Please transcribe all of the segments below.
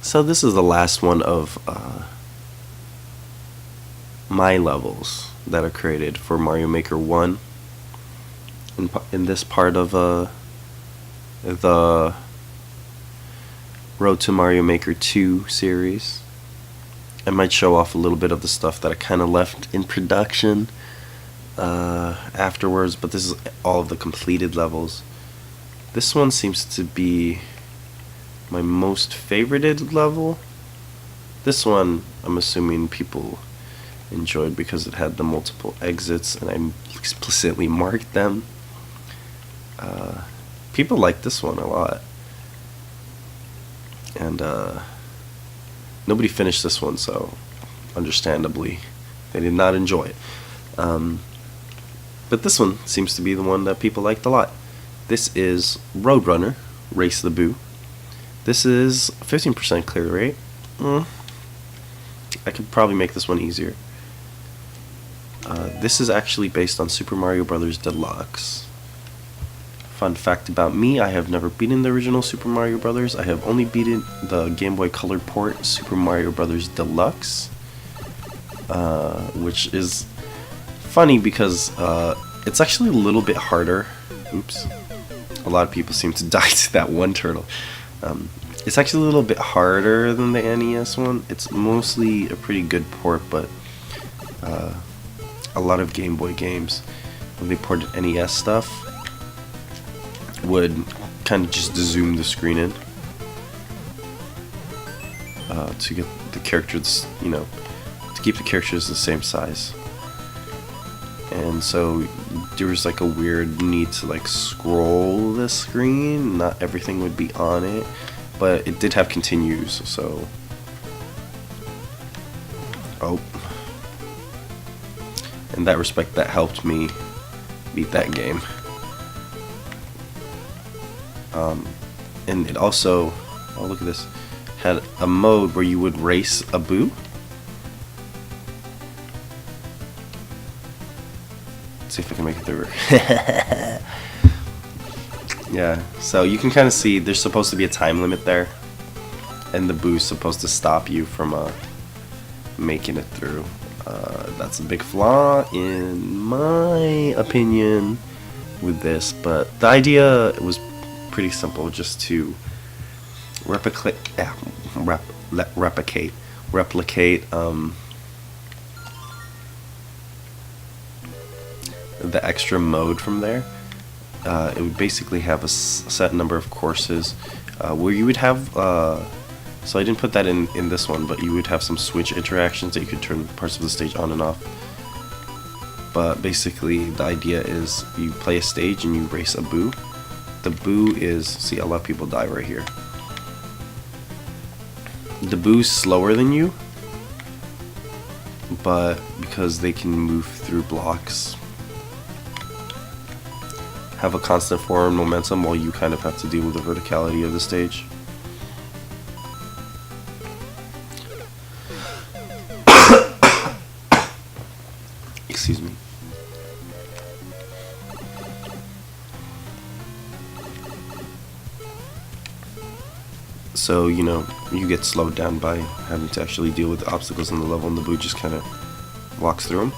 So this is the last one of my levels that are created for Mario Maker 1. In this part of the Road to Mario Maker 2 series. I might show off a little bit of the stuff that I kind of left in production afterwards, but this is all of the completed levels. This one seems to be my most favorited level. This one I'm assuming people enjoyed because it had the multiple exits and I explicitly marked them. People like this one a lot, and nobody finished this one, so understandably they did not enjoy it. But this one seems to be the one that people liked a lot. This is Roadrunner, Race the Boo. This is 15% clear rate. I could probably make this one easier. This is actually based on Super Mario Bros Deluxe. Fun fact about me, I have never beaten the original Super Mario Bros. I have only beaten the Game Boy Color port Super Mario Bros Deluxe, which is funny because it's actually a little bit harder. Oops. A lot of people seem to die to that one turtle. It's actually a little bit harder than the NES one. It's mostly a pretty good port, but a lot of Game Boy games, when they ported NES stuff, would kind of just zoom the screen in to get the characters, to keep the characters the same size. And so there was like a weird need to like scroll the screen. Not everything would be on it, but it did have continues, so in that respect that helped me beat that game. And it also, look at this, had a mode where you would race a Boo. Let's see if I can make it through. Yeah, so you can kind of see there's supposed to be a time limit there, and the Boo's supposed to stop you from making it through. That's a big flaw in my opinion with this, but the idea was pretty simple, just to replicate the extra mode from there. It would basically have a set number of courses where you would have so I didn't put that in this one, but you would have some switch interactions that you could turn parts of the stage on and off. But basically the idea is you play a stage and you race a Boo. The Boo is, see, a lot of people die right here. The Boo's slower than you, but because they can move through blocks, have a constant forward momentum while you kind of have to deal with the verticality of the stage. Excuse me. So, you get slowed down by having to actually deal with the obstacles in the level, and the Boo just kind of walks through them.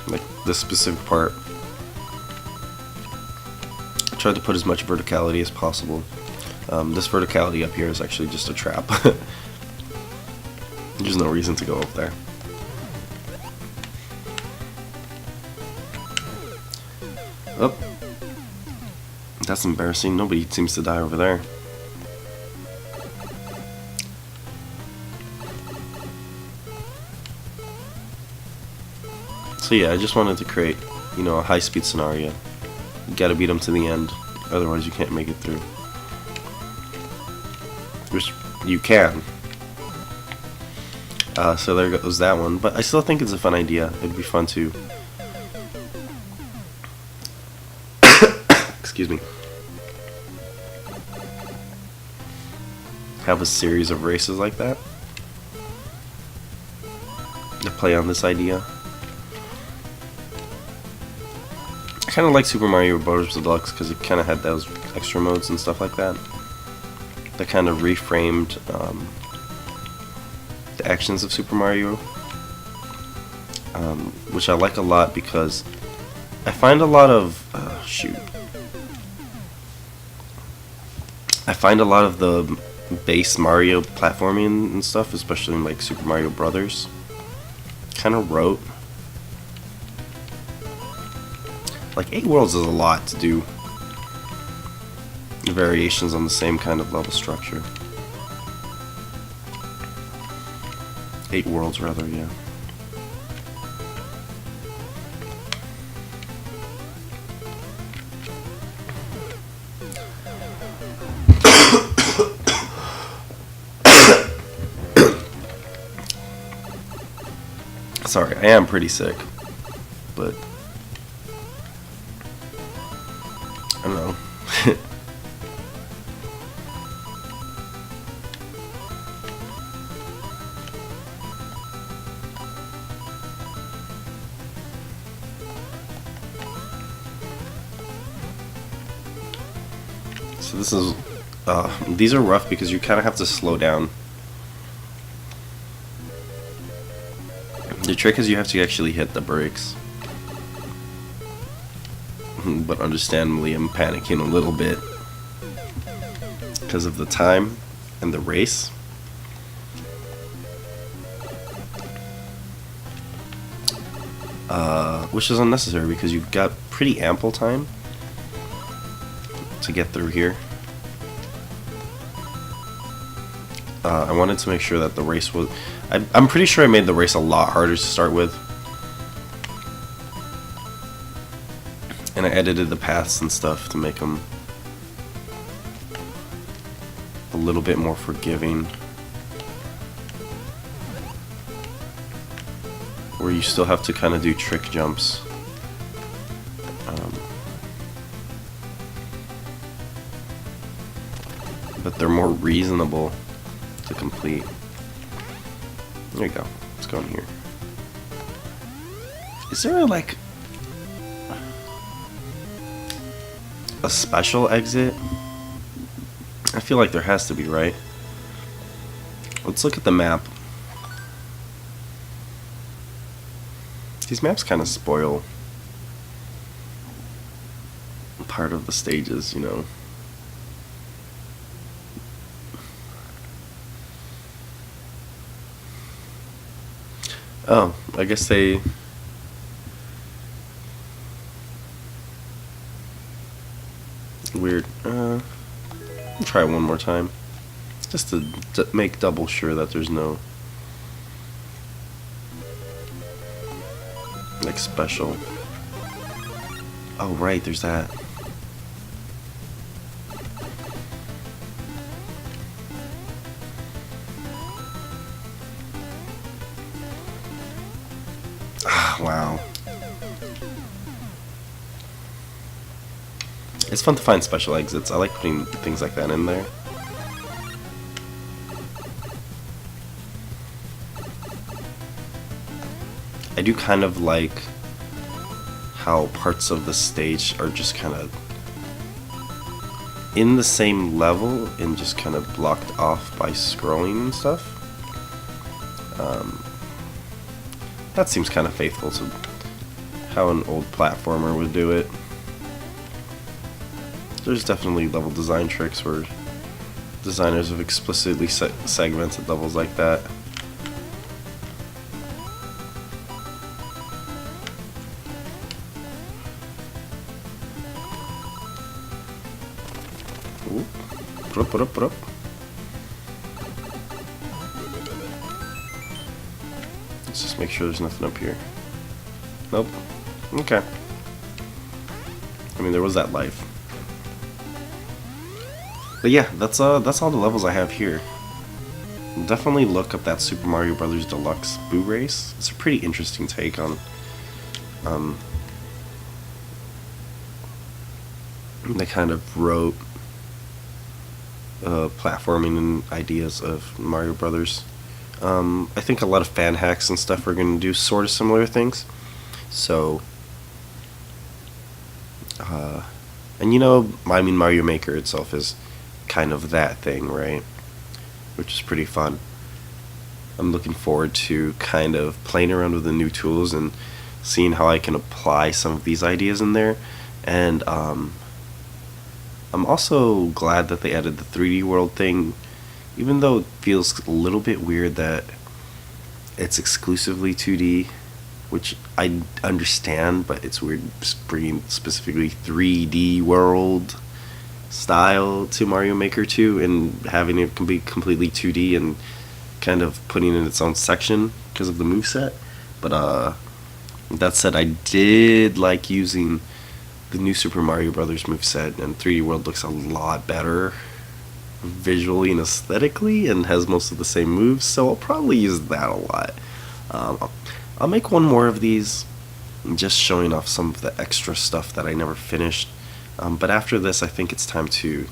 Like this specific part, I tried to put as much verticality as possible. This verticality up here is actually just a trap. There's no reason to go up there. Oh, that's embarrassing. Nobody seems to die over there. So yeah, I just wanted to create, a high-speed scenario. You gotta beat them to the end, otherwise you can't make it through. Which you can. So there goes that one, but I still think it's a fun idea. It'd be fun to excuse me, have a series of races like that that play on this idea. I kind of like Super Mario Bros Deluxe because it kind of had those extra modes and stuff like that. That kind of reframed direct actions of Super Mario, which I like a lot because I find a lot of I find a lot of the base Mario platforming and stuff, especially in like Super Mario Brothers, kind of rote. Like 8 worlds is a lot to do variations on the same kind of level structure. 8 worlds rather, yeah. Sorry, I am pretty sick, but I don't know. So this is, these are rough because you kind of have to slow down. The trick is you have to actually hit the brakes. But understandably, I'm panicking a little bit because of the time and the race. Which is unnecessary because you've got pretty ample time to get through here. I wanted to make sure that the race was... I'm pretty sure I made the race a lot harder to start with. And I edited the paths and stuff to make them a little bit more forgiving. Where you still have to kind of do trick jumps. But they're more reasonable to complete. There you go. Let's go in here. Is there like a special exit? I feel like there has to be, right? Let's look at the map. These maps kind of spoil part of the stages, you know. Oh, I guess they... Weird. I'll try it one more time. Just to make double sure that there's no... like, special... Oh, right, there's that. Wow. It's fun to find special exits. I like putting things like that in there. I do kind of like how parts of the stage are just kind of in the same level and just kind of blocked off by scrolling and stuff. That seems kind of faithful to how an old platformer would do it. There's definitely level design tricks where designers have explicitly segmented levels like that. Ooh. Put up. Let's just make sure there's nothing up here. Nope. Okay. I mean, there was that life. But yeah, that's all the levels I have here. Definitely look up that Super Mario Bros Deluxe Boo Race. It's a pretty interesting take on the kind of rote platforming and ideas of Mario Brothers. I think a lot of fan hacks and stuff are going to do sort of similar things. So, and you know, I mean, Mario Maker itself is kind of that thing, right? Which is pretty fun. I'm looking forward to kind of playing around with the new tools and seeing how I can apply some of these ideas in there. And I'm also glad that they added the 3D world thing, even though it feels a little bit weird that it's exclusively 2D, which I understand, but it's weird bringing specifically 3D world style to Mario Maker 2 and having it be completely 2D and kind of putting in its own section because of the moveset. But that said, I did like using the new Super Mario Bros. Moveset, and 3D World looks a lot better visually and aesthetically and has most of the same moves, so I'll probably use that a lot. I'll make one more of these, just showing off some of the extra stuff that I never finished. But after this, I think it's time to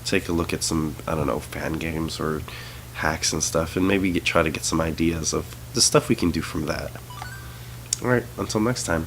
take a look at some, I don't know, fan games or hacks and stuff, and maybe try to get some ideas of the stuff we can do from that. Alright, until next time.